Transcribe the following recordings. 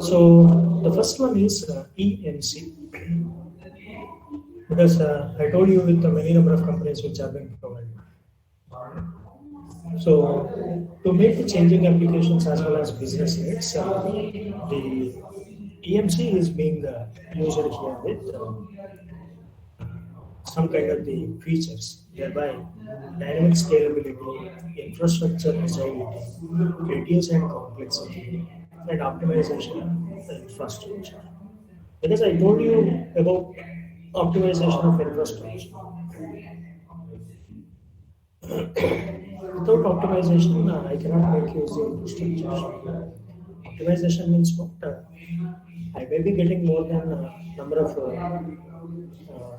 So the first one is EMC, because I told you with the many number of companies which have been provided. So to meet the changing applications as well as business needs, the EMC is being used here with some kind of the features, thereby dynamic scalability, infrastructure agility, reduce and complexity, and optimization of the infrastructure. Because I told you about optimization of infrastructure. Without optimization, I cannot make use of infrastructure. Optimization means what? I may be getting more than a number of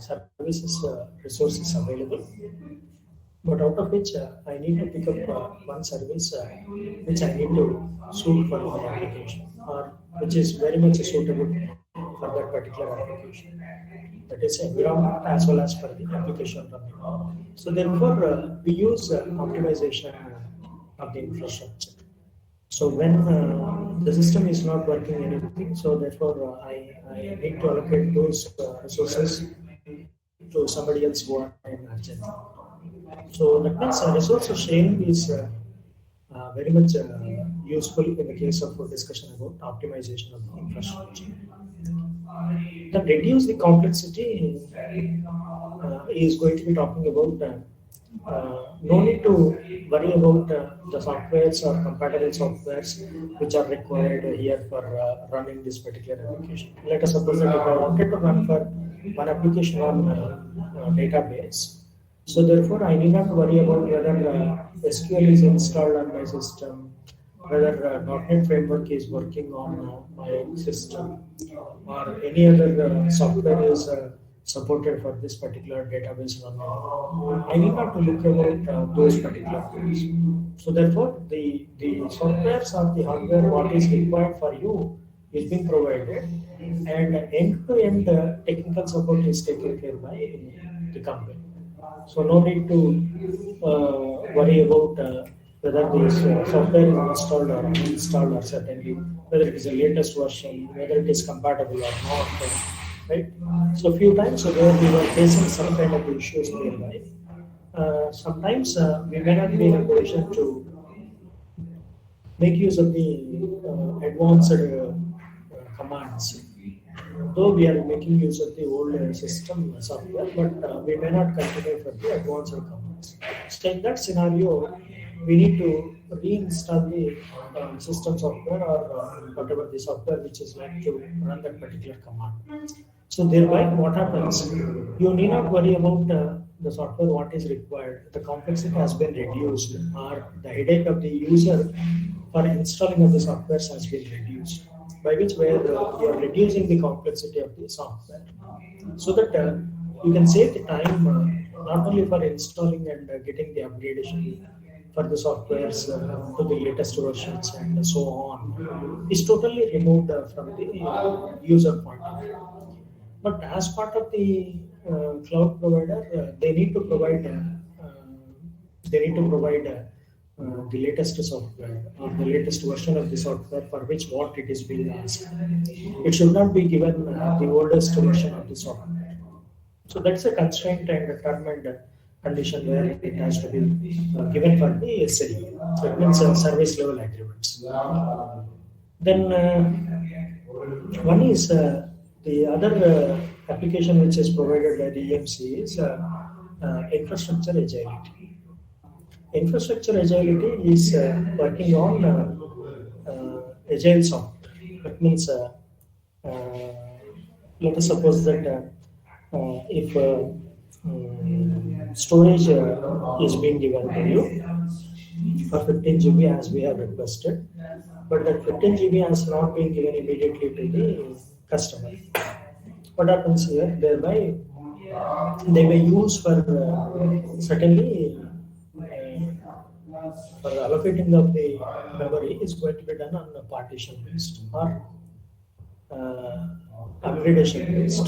services resources available, but out of which I need to pick up one service which I need to suit for my application, or which is very much suitable for that particular application. That is environment as well as for the application running. So therefore, we use optimization of the infrastructure. So when the system is not working anything, so therefore I need to allocate those resources to somebody else who are in urgent. So that means resource sharing is very much useful in the case of a discussion about optimization of the infrastructure. Then reduce the complexity is going to be talking about no need to worry about the softwares or compatible softwares which are required here for running this particular application. Let us suppose that if I wanted to run for one application on database, so therefore I need not to worry about whether SQL is installed on my system, whether .NET framework is working on my system, or any other software is supported for this particular database running. I need not to look about those particular things. So therefore, the softwares or the hardware what is required for you is being provided, and end-to-end technical support is taken care by the company. So no need to worry about whether this software is installed or uninstalled, or certainly whether it is the latest version, whether it is compatible or not, right? So few times where we were facing some kind of issues nearby, sometimes we may not be in a position to make use of the advanced commands. Though we are making use of the old system software, but we may not continue for the advanced commands. So in that scenario, we need to reinstall the system software, or whatever the software which is like to run that particular command. So thereby, what happens? You need not worry about the software what is required. The complexity has been reduced, or the headache of the user for installing of the software has been reduced. By which way you are reducing the complexity of the software, so that you can save the time not only for installing and getting the upgradation for the softwares to the latest versions and so on, is totally removed from the user point of view. But as part of the cloud provider, they need to provide the latest software or the latest version of the software for which what it is being asked. It should not be given the oldest version of the software. So that's a constraint and a term and condition where it has to be given for the SLA. So it means service level agreements. Then one is the other application which is provided by the EMC is infrastructure agility. Infrastructure agility is working on agile software. That means, let us suppose that if storage is being given to you for 15 GB as we have requested, but that 15 GB has not been given immediately to the customer. What happens here? Thereby, they may use for certainly for allocating of the memory is going to be done on a partition based or upgradation based.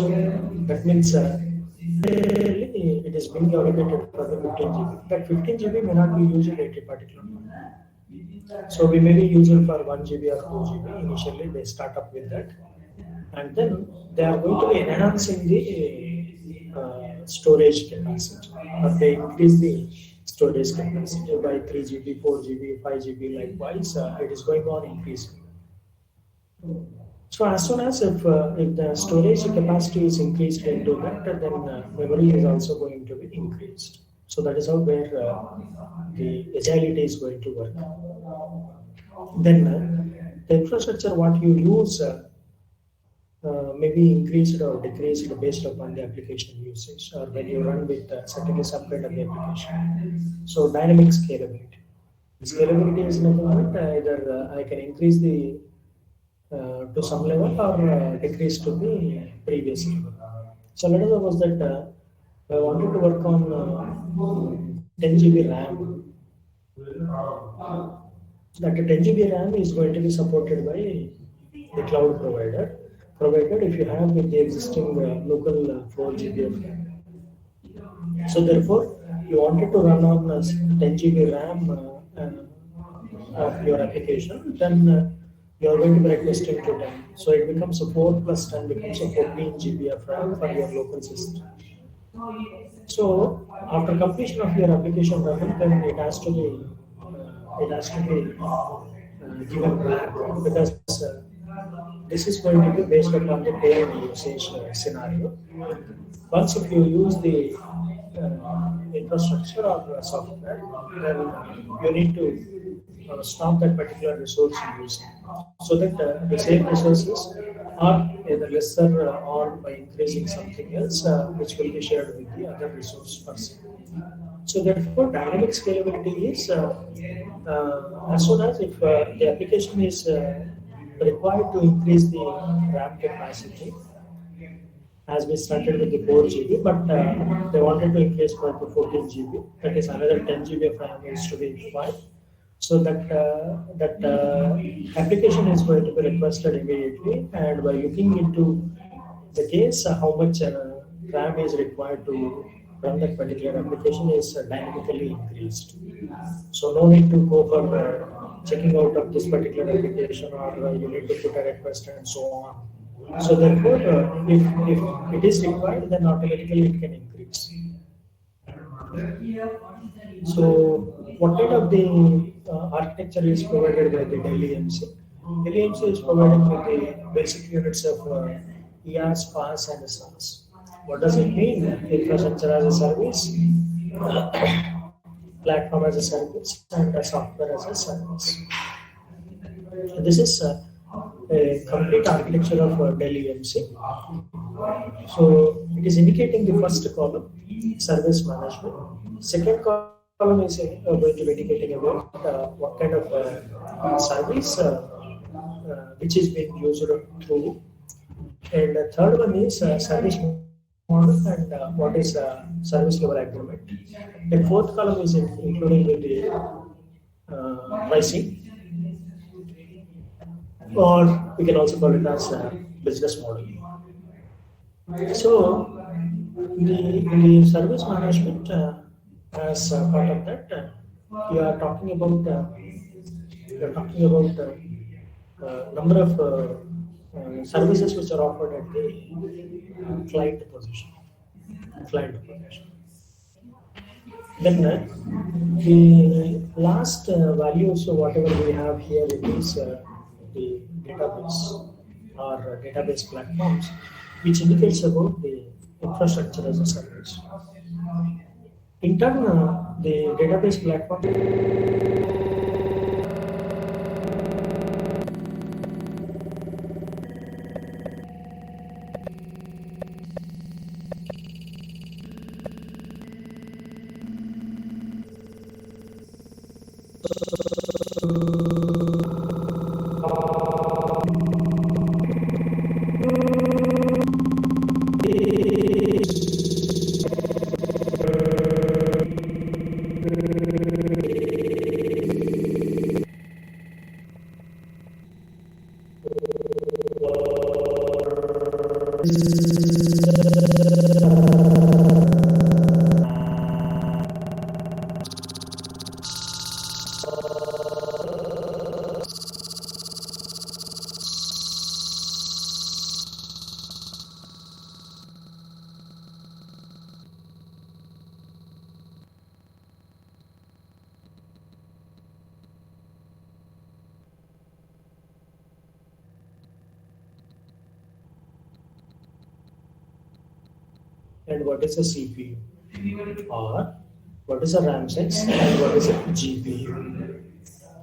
That means it is being allocated for the 15 GB. That 15 GB may not be used at a particular time. So we may be using for 1 GB or 2 GB. Initially, they start up with that, and then they are going to be enhancing the storage capacity, or they increase the storage capacity by 3 GB, 4 GB, 5 GB. Likewise, it is going on increasing. So as soon as if the storage capacity is increased into that, then memory is also going to be increased. So that is how where the agility is going to work. Then the infrastructure what you use may be increased or decreased based upon the application usage, or when you run with certainly subset of the application. So dynamic scalability. Scalability is nothing but either I can increase the to some level or decrease to the previous level. So let us suppose that I wanted to work on 10 GB RAM. That 10 GB RAM is going to be supported by the cloud provider, provided if you have with the existing local 4 GB of RAM. So therefore, you wanted to run on 10 GB RAM of your application, then you are going to be requesting to 10. So it becomes a 4 plus 10 becomes a 14 GB of RAM for your local system. So after completion of your application running, then it has to be given back, because this is going to be based upon the pay and usage scenario. Once if you use the infrastructure or software, then you need to stop that particular resource using, so that the same resources are either lesser or by increasing something else, which will be shared with the other resource person. So therefore, dynamic scalability is as soon as if the application is required to increase the RAM capacity, as we started with the 4 GB, but they wanted to increase for the 14 GB. That is another 10 GB of RAM is to be required. So that application is going to be requested immediately, and by looking into the case, how much RAM is required to run that particular application is dynamically increased. So no need to go for checking out of this particular application, or you need to put a request and so on. So therefore, if it is required, then automatically it can increase. So what kind of the architecture is provided by the Dell EMC? Dell EMC is provided with the basic units of EAS, PaaS, and SaaS. What does it mean? Infrastructure as a service, platform as a service, and software as a service. This is a complete architecture of Dell EMC. So it is indicating the first column, service management. Second column is going to be indicating about what kind of service which is being used through. And the third one is service model and what is service level agreement. The fourth column is including with the pricing, or we can also call it as business model. So the service management, as part of that, we are talking about number of services which are offered at the client position. Then the last value, so whatever we have here, it is the database or database platforms, which indicates about the infrastructure as a service. In turn, the database platform and what is a CPU, or what is a RAM size and what is a GPU.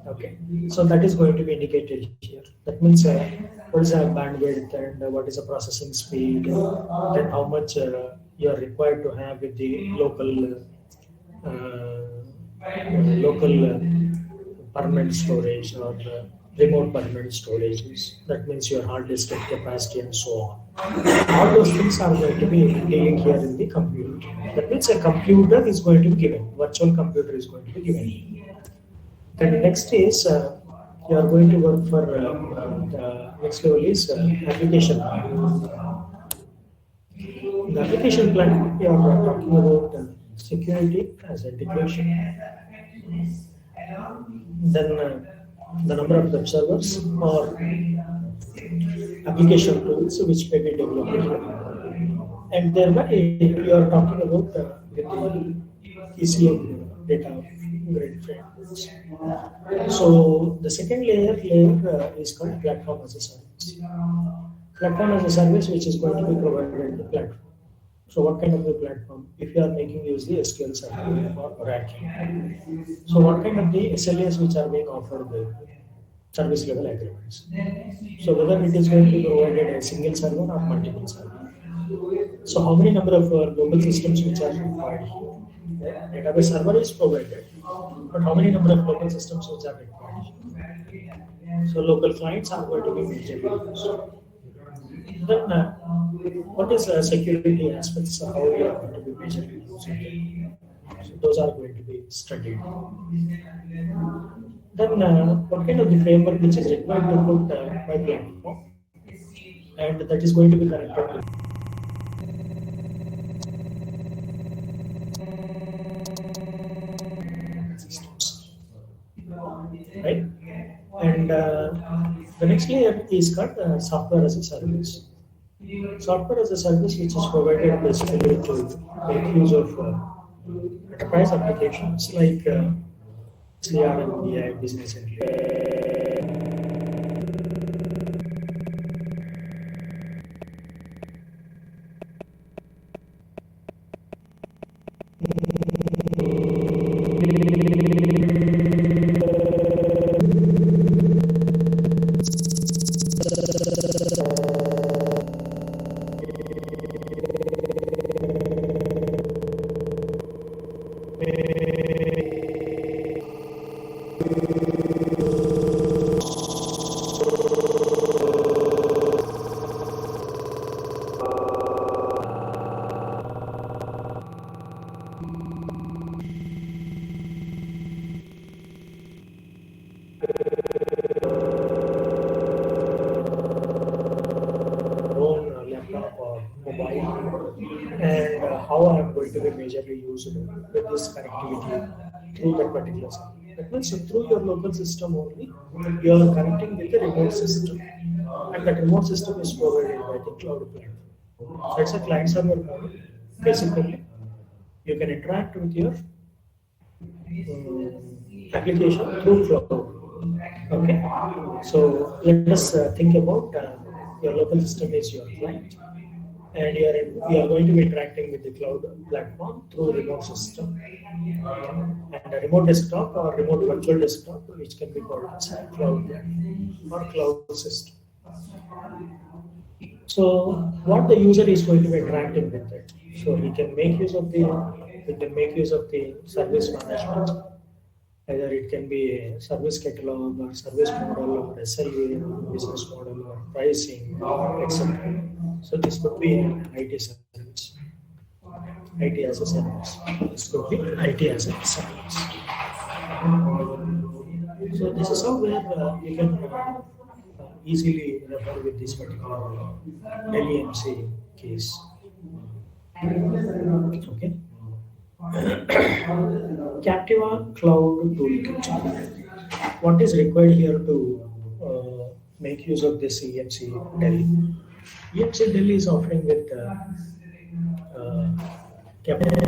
Okay, so that is going to be indicated here. That means what is a bandwidth and what is a processing speed, then how much you are required to have with the local permanent storage or remote permanent storages. That means your hard disk capacity and so on. All those things are going to be dealing here in the computer. That means a computer is going to be given, virtual computer is going to be given. Then next is you are going to work for the next level is application. In the application plan, we are talking about security as integration. Then the number of web servers or application tools which may be developed here. And thereby you are talking about with the ECM data grid frameworks. So the second layer is called platform as a service. Platform as a service which is going to be provided in the platform. So what kind of a platform? If you are making use the SQL Server or Oracle. So what kind of the SLAs which are being offered the service level agreements. So whether it is going to be provided a single server or multiple server. So how many number of global systems which are required here? Database server is provided, but how many number of local systems which are required? So local clients are going to be majorly used. Then what is security aspects of how we are going to be majorly using it? So those are going to be studied. Then what kind of the framework which is required to put my platform, and that is going to be connected to right? And the next layer is called software as a service. Software as a service which is provided basically to make use of enterprise applications like CRM, BI, business intelligence. Phone, laptop, or mobile, and how I am going to be majorly used with this connectivity through that particular system. That means through your local system only, you are connecting with the remote system, and that remote system is provided by the cloud platform. That's a client server model. Basically, you can interact with your application through cloud. Okay, so let us think about your local system is your client, and you are going to be interacting with the cloud platform through remote system and a remote desktop or remote virtual desktop, which can be called as a cloud platform or cloud system. So what the user is going to be interacting with it. So he can make use of the service management. Either it can be a service catalog or service model or SLA or business model or pricing, etc. So this could be an IT service, IT as a service. This could be IT as a service. So this is how where you can easily refer with this particular LEMC case. Okay. Captiva Cloud Toolkit. What is required here to make use of this EMC Delhi? EMC Delhi is offering with Captiva.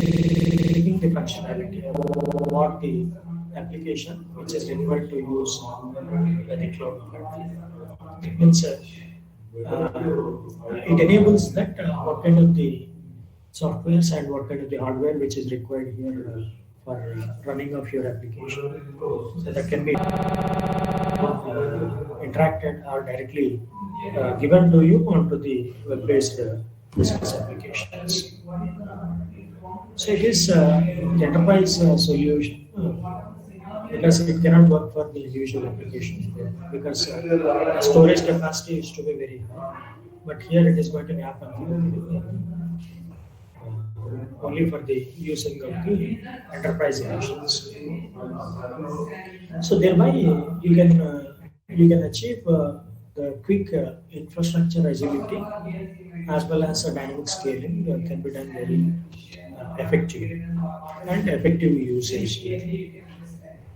checking the functionality of what the application which is required to use by the cloud platform. It means it enables that what kind of the softwares and what kind of the hardware which is required here for running of your application. So that can be interacted or directly given to you onto the web-based business applications. So it is the enterprise solution because it cannot work for the individual applications because the storage capacity is to be very high. But here it is going to be happen only for the using of the enterprise editions. So thereby you can achieve the quick infrastructure agility as well as a dynamic scaling can be done very effectively and effective usage.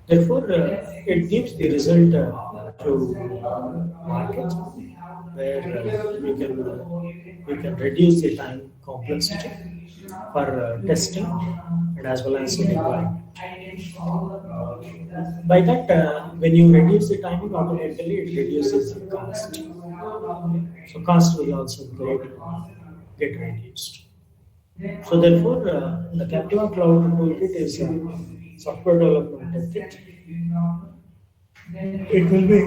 Therefore, it gives the result to market where you can reduce the time complexity for testing and as well as deployment. By that, when you reduce the timing, automatically it reduces the cost. So cost will also get reduced. So therefore, the Captiva Cloud Toolkit is a software development kit. It will be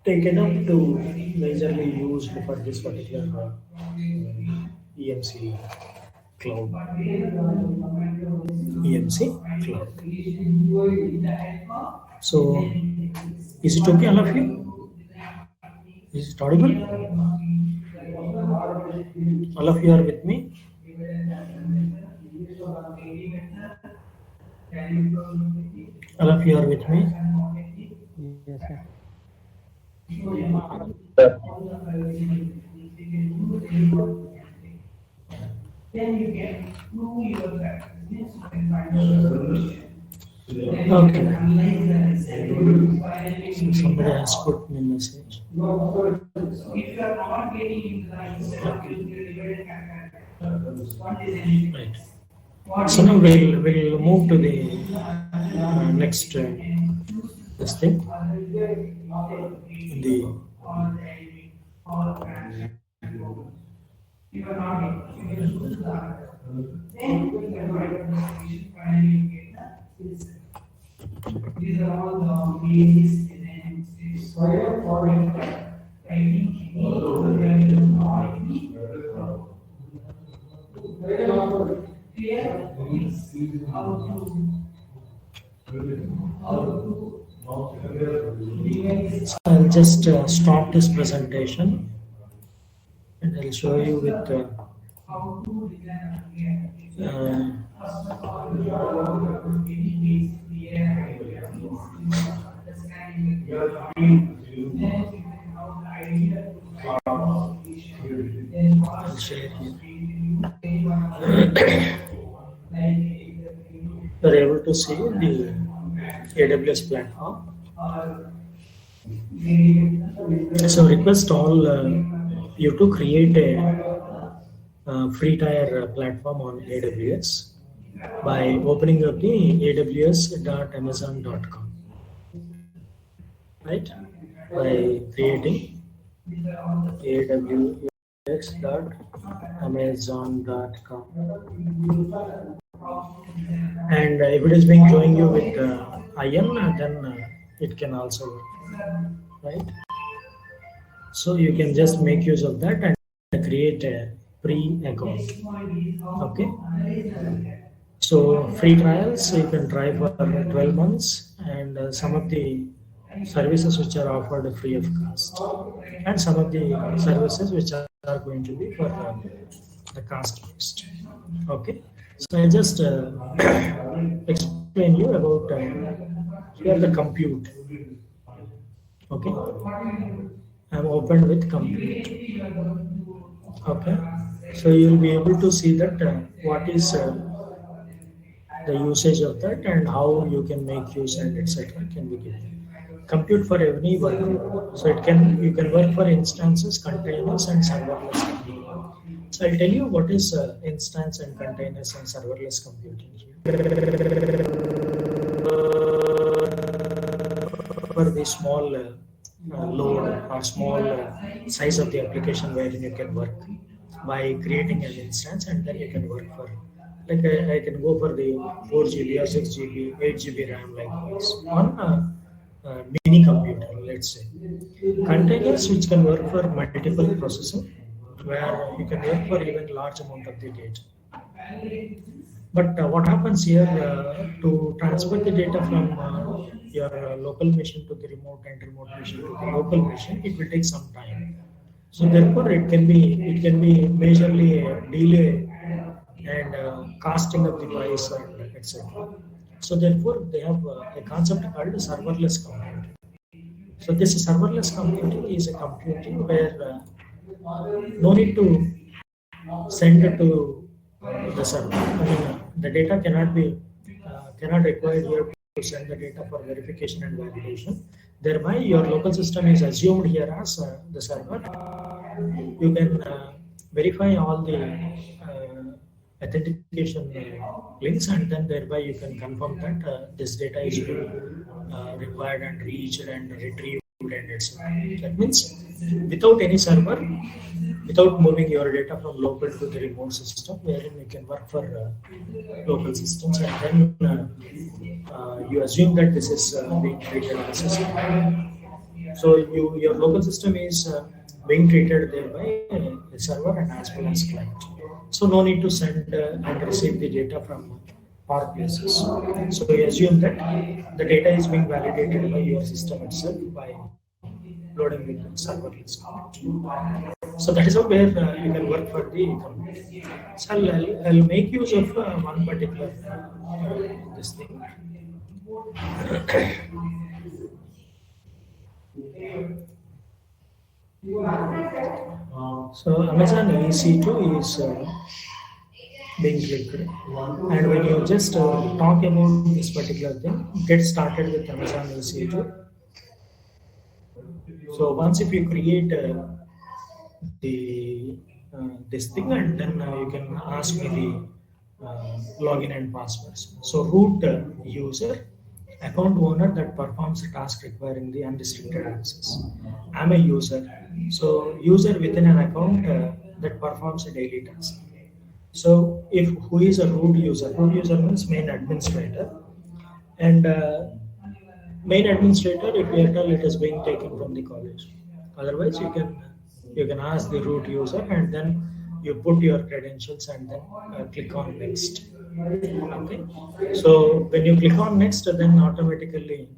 taken up to majorly used for this particular EMC cloud. EMC cloud. So, is it okay, all of you? Is it audible? All of you are with me? All of you are with me? Yes, sir. Okay. So somebody has put me a message. Right. So now we'll move to the next this thing. The these are all the various elements. I'll just stop this presentation and I'll show you with I'll share here. You're able to see the AWS platform. So request all you to create a free tier platform on AWS by opening up the aws.amazon.com, right? By creating aws.amazon.com, and if it is being showing you with IAM, then it can also work, right? So you can just make use of that and create a free account. Okay. So free trials you can try for 12 months, and some of the services which are offered free of cost, and some of the services which are going to be for the cost based. Okay. So I just explain you about here the compute. Okay. I'm opened with compute. Okay. So you will be able to see that what is the usage of that and how you can make use and etc. can be given. Compute for every workload. So you can work for instances, containers, and serverless. So I'll tell you what is instance and containers and serverless computing here. For the small load or small size of the application wherein you can work by creating an instance, and then you can work for, like I can go for the 4 GB or 6 GB, 8 GB RAM like this on a mini computer, let's say. Containers which can work for multiple processing, where you can work for even large amount of the data. But what happens here, to transfer the data from your local machine to the remote and remote machine to the local machine, it will take some time. So therefore, it can be majorly delay and costing of the price and etc. So therefore, they have a concept called serverless computing. So this serverless computing is a computing where no need to send it to the server. I mean, the data cannot require here to send the data for verification and validation. Thereby, your local system is assumed here as the server. You can verify all the authentication links, and then thereby you can confirm that this data is required and reached and retrieved and etc. That means without any server, without moving your data from local to the remote system, wherein you can work for local systems, and then you assume that this is being treated as a system. So your local system is being treated there by the server and as well as client. So no need to send and receive the data from our places. So we assume that the data is being validated by your system itself by loading with the serverless computing. So that is how where you can work for the computing. So I'll make use of one particular this thing. So Amazon EC2 is being clicked, and when you just talk about this particular thing, get started with Amazon EC2. So once if you create the this thing, and then you can ask me the login and passwords. So root user, account owner that performs a task requiring the unrestricted access. I'm a user. So user within an account that performs a daily task. So if who is a root user? Root user means main administrator, and main administrator, if you tell it is being taken from the college. Otherwise, you can ask the root user, and then you put your credentials and then click on next. Okay. So when you click on next, then automatically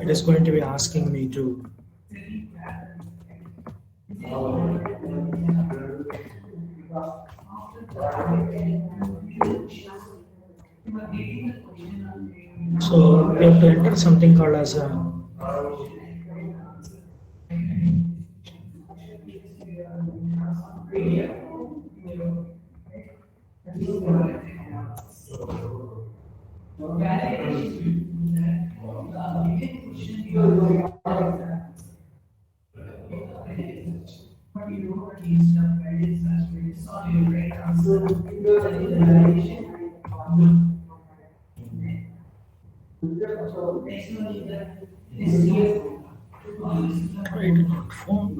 it is going to be asking me to so we have to enter something called as a try to not phone.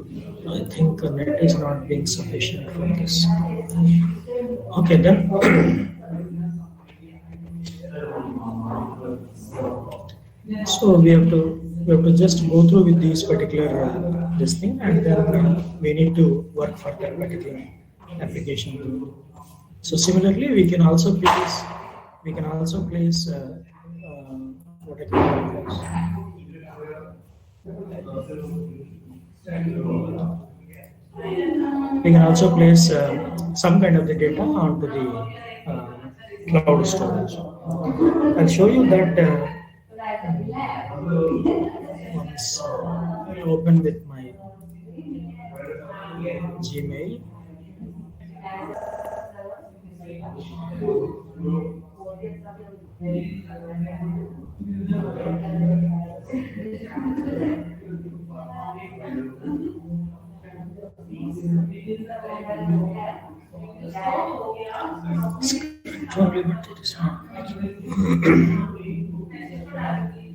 I think the net is not being sufficient for this. Okay, then. So we have to just go through with these particular this thing, and then we need to work for that particular application. So similarly, we can also place what I can call we can also place some kind of the data onto the cloud storage. I'll show you that once I open with my Gmail. Script only, but it is not. It will be 5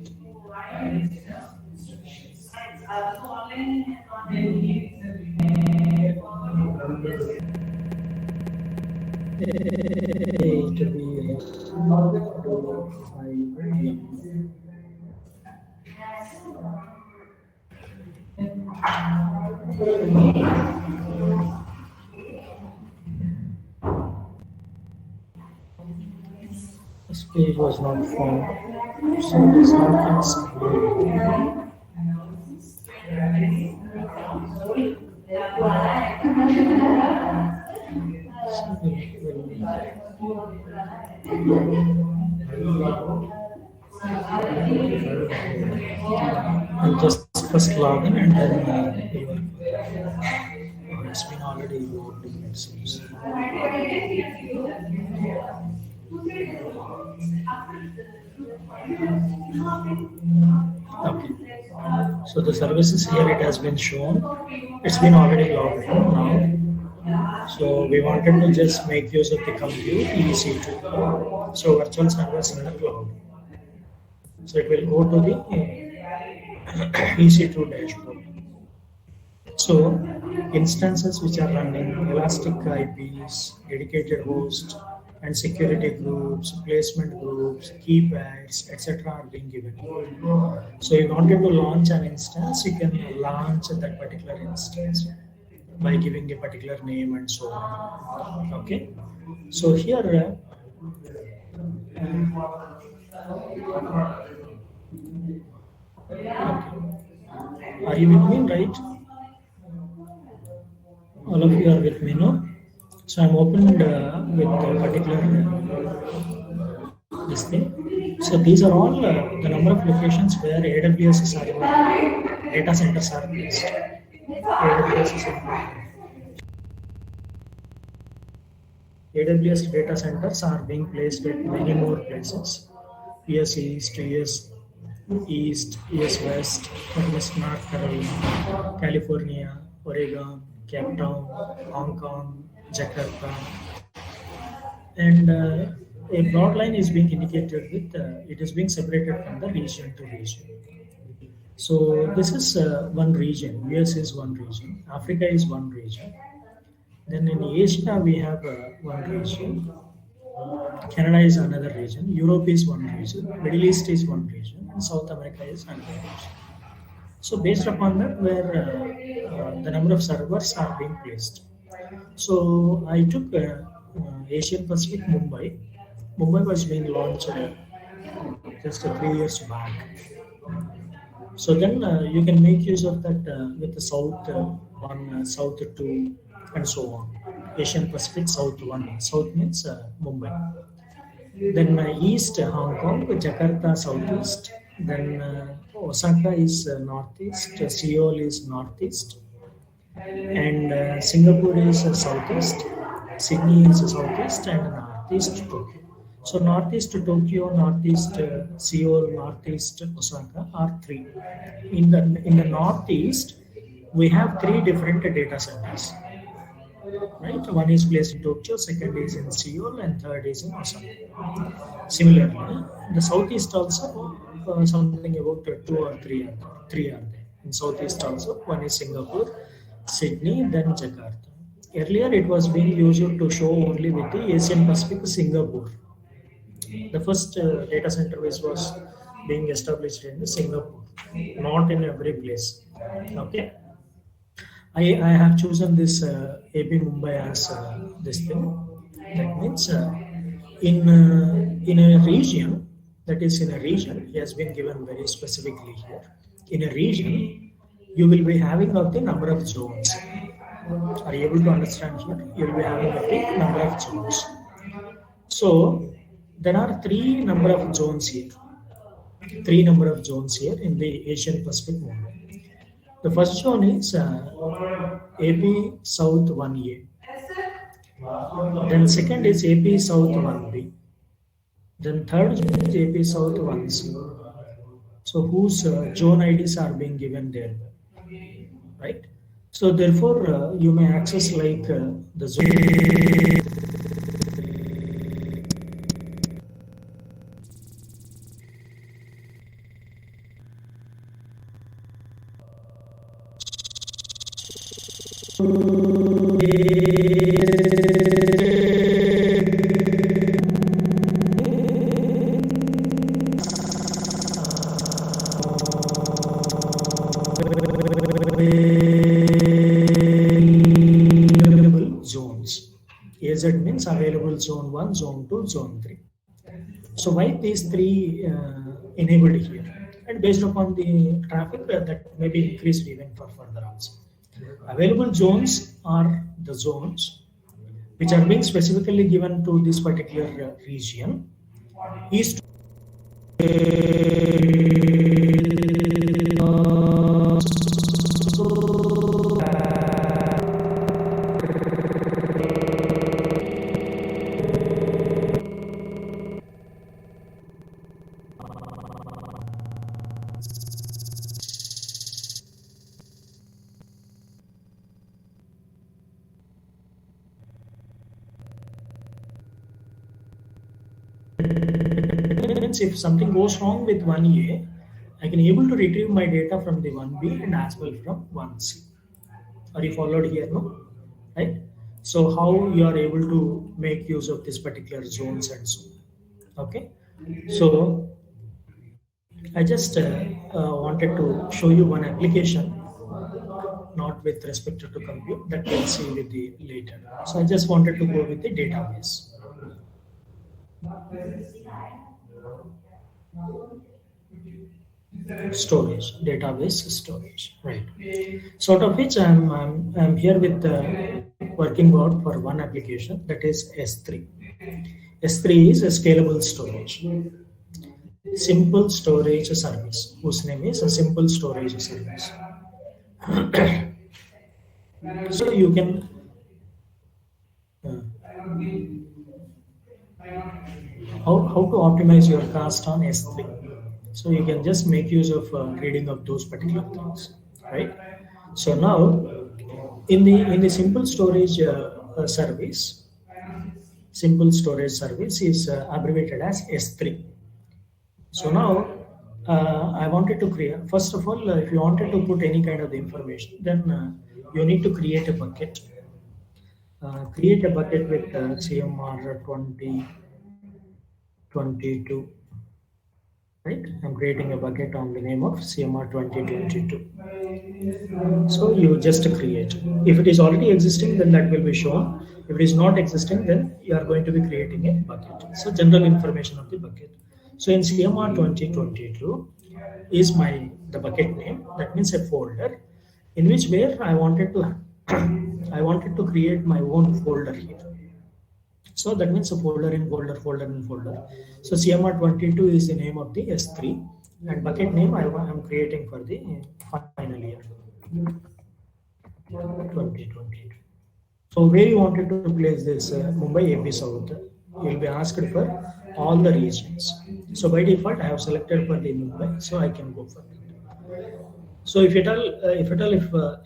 This page was not found, so it is not inside. I'll just first log in and then it's been already logged in, it seems. Okay. So the services here, it has been shown. It's been already logged in now. So we wanted to just make use of the compute EC2. So virtual servers in the cloud. So it will go to the EC2 dashboard. So instances which are running elastic IPs, dedicated host, and security groups, placement groups, key pairs, etc. are being given. So you wanted to launch an instance, you can launch that particular instance by giving a particular name and so on. Okay. So here, okay. Are you with me, right? All of you are with me, no? So I'm opened with a particular this thing. So these are all the number of locations where AWS data centers are placed. AWS data centers are being placed at many more places. ES East, ES East, ES West, North Carolina, California, Oregon, Cape Town, Hong Kong, Jakarta, and a broad line is being indicated with it is being separated from the region to region. So this is one region. US is one region. Africa is one region. Then in Asia we have one region. Canada is another region. Europe is one region. Middle East is one region, and South America is another region. So based upon that, where the number of servers are being placed. So I took Asian Pacific Mumbai. Mumbai was being launched just 3 years back. So then you can make use of that with the South 1, South 2, and so on. Asian Pacific South 1. South means Mumbai. Then East Hong Kong, Jakarta Southeast. Then Osaka is Northeast. Seoul is Northeast. And Singapore is Southeast. Sydney is Southeast, and Northeast Tokyo. So Northeast Tokyo, Northeast Seoul, Northeast Osaka are 3. In the Northeast, we have 3 different data centers. Right, one is placed in Tokyo, second is in Seoul, and third is in Osaka. Similarly, the Southeast also something about 2 or 3 are there. In Southeast also, one is Singapore, Sydney, then Jakarta. Earlier, it was being used to show only with the Asian Pacific Singapore. The first data center which was being established in Singapore, not in every place. Okay. I have chosen this AP Mumbai as this thing. That means in a region, that is in a region, he has been given very specifically here. In a region, you will be having of the number of zones. Are you able to understand here? You will be having of the number of zones. So there are 3 number of zones here. 3 number of zones here in the Asian Pacific Mumbai. The first zone is AP South 1A. Then second is AP South 1B. Then third is AP South 1C. So whose zone IDs are being given there, right? So therefore, you may access like the zone. Available zones. AZ means available zone 1, zone 2, zone 3. So why these three enabled here? And based upon the traffic that may be increased even for further also. Available zones are the zones which are being specifically given to this particular region. East means if something goes wrong with 1A, I can able to retrieve my data from the 1B and as well from 1C. Are you followed here, no? Right? So how you are able to make use of this particular zones and so on. Okay. So I just wanted to show you one application, not with respect to compute, that we'll see with the later. So I just wanted to go with the database. Storage, database storage, right? Sort of which I'm here with working out for one application, that is S3. S3 is a scalable storage, simple storage service, whose name is a simple storage service. So you can how to optimize your cost on S3. So you can just make use of reading of those particular things, right? So now in the simple storage service, simple storage service is abbreviated as S3. So now I wanted to create, first of all, if you wanted to put any kind of information, then you need to create a bucket. Create a bucket with CMR 2022. Right, I'm creating a bucket on the name of CMR 2022. So you just create. If it is already existing, then that will be shown. If it is not existing, then you are going to be creating a bucket. So general information of the bucket. So in CMR 2022 is the bucket name. That means a folder in which where I wanted to create my own folder here. So that means a folder in folder, folder in folder. So CMR 22 is the name of the S3 and bucket name I am creating for the final year 2022. So where you wanted to place this Mumbai AP South, you will be asked for all the regions. So by default I have selected for the Mumbai, so I can go for that. So if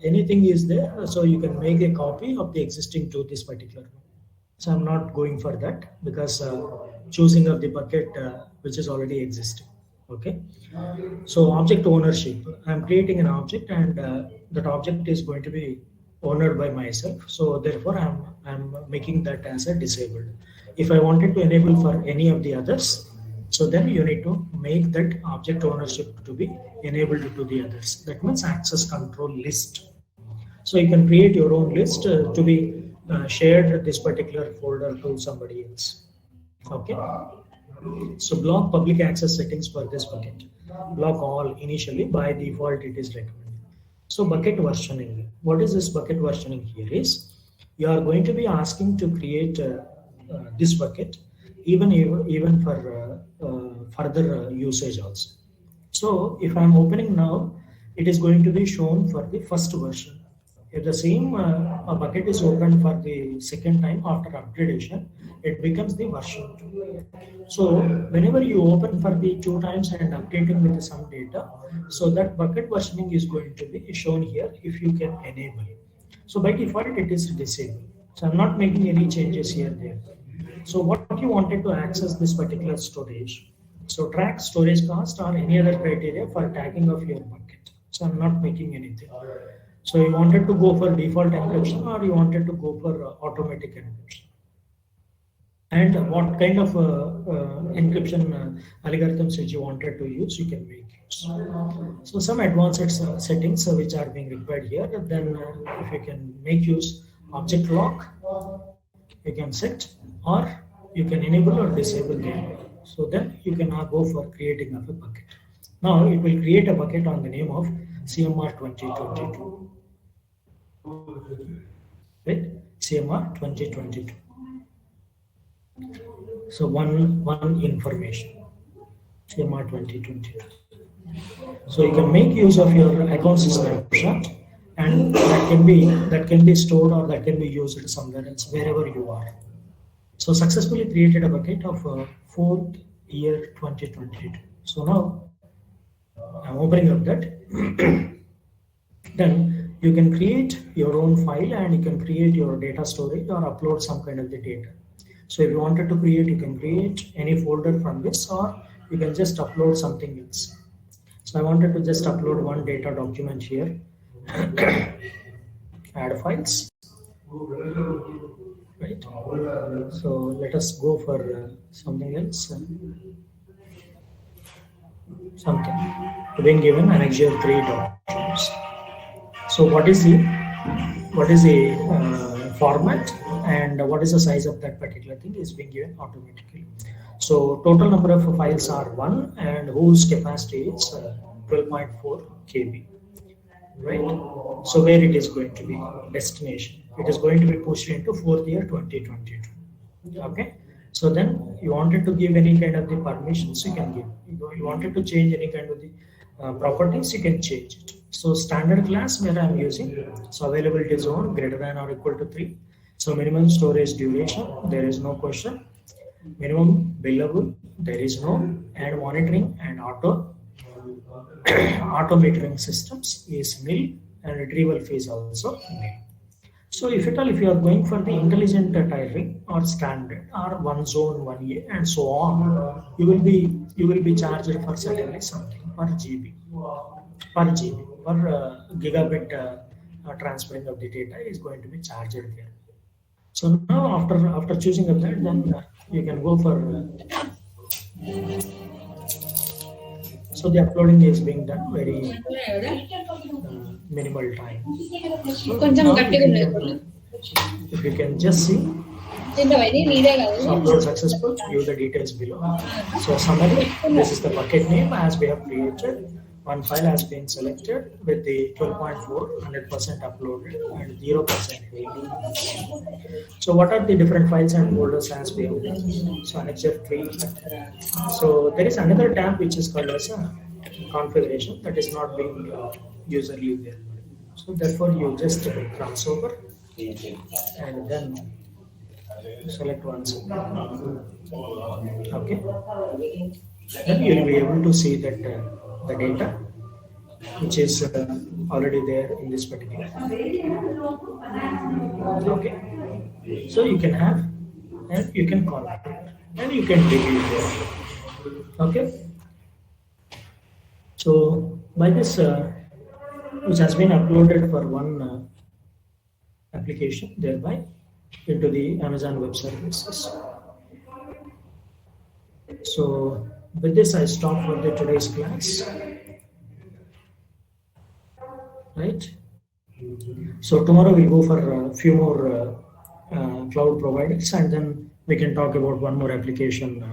anything is there, so you can make a copy of the existing to this particular one. So I'm not going for that because choosing of the bucket which is already existing. Okay. So object ownership, I'm creating an object and that object is going to be owned by myself. So therefore I'm making that as a disabled. If I wanted to enable for any of the others, so then you need to make that object ownership to be enabled to the others. That means access control list. So you can create your own list to be shared this particular folder to somebody else. Okay. So block public access settings for this bucket. Block all initially, by default it is recommended. So bucket versioning. What is this bucket versioning here is, you are going to be asking to create this bucket even for further usage also. So if I'm opening now, it is going to be shown for the first version, If the same a bucket is opened for the second time after upgradation, it becomes the version 2. So whenever you open for the 2 times and updating with some data, so that bucket versioning is going to be shown here if you can enable. So by default it is disabled. So I'm not making any changes here there. So what you wanted to access this particular storage. So track storage cost or any other criteria for tagging of your bucket. So I'm not making anything. So you wanted to go for default encryption or you wanted to go for automatic encryption. And what kind of encryption algorithms which you wanted to use, you can make use. So some advanced settings which are being required here. Then if you can make use object lock, you can set, or you can enable or disable them. So then you can now go for creating of a bucket. Now it will create a bucket on the name of CMR 2022. Right? CMR 2022. So one information. CMR 2022. So you can make use of your account snapshot, and that can be stored or that can be used somewhere else, wherever you are. So successfully created a bucket of 4th year 2022. So now I'm opening up that. Then you can create your own file and you can create your data storage or upload some kind of the data. So if you wanted to create, you can create any folder from this, or you can just upload something else. So I wanted to just upload one data document here. Add files. Right. So let us go for something else. Something. Being given Annexure 3 documents. So what is the format and what is the size of that particular thing is being given automatically. So total number of files are 1 and whose capacity is 12.4 KB. Right. So where it is going to be destination? It is going to be pushed into 4th year 2022. Okay. So then you wanted to give any kind of the permissions, you can give. You wanted to change any kind of the properties, you can change it. So standard class where I'm using, so availability zone greater than or equal to 3. So minimum storage duration, there is no question. Minimum billable, there is no. And monitoring and auto metering systems is nil, and retrieval fees also nil. So if at all, if you are going for the intelligent tiering or standard or 1 zone, 1 year and so on, you will be charged for certainly something per GB, per gigabit transferring of the data is going to be charged there. So now after choosing of that, then you can go for so the uploading is being done very minimal time. So now if you can just see, so upload successful, view the details below. So summary, this is the bucket name as we have created. One file has been selected with the 12.4 100% uploaded and 0% waiting. So what are the different files and folders as we have done? So Annexure 3. So there is another tab which is called as a configuration that is not being usually there. So therefore you just cross over and then select once. Okay. Then you will be able to see that the data which is already there in this particular. Okay. So you can have and you can configure and you can delete there. Okay. So by this which has been uploaded for one application thereby into the Amazon Web Services. So with this I stop for the today's class. Right. So tomorrow we'll go for a few more cloud providers and then we can talk about one more application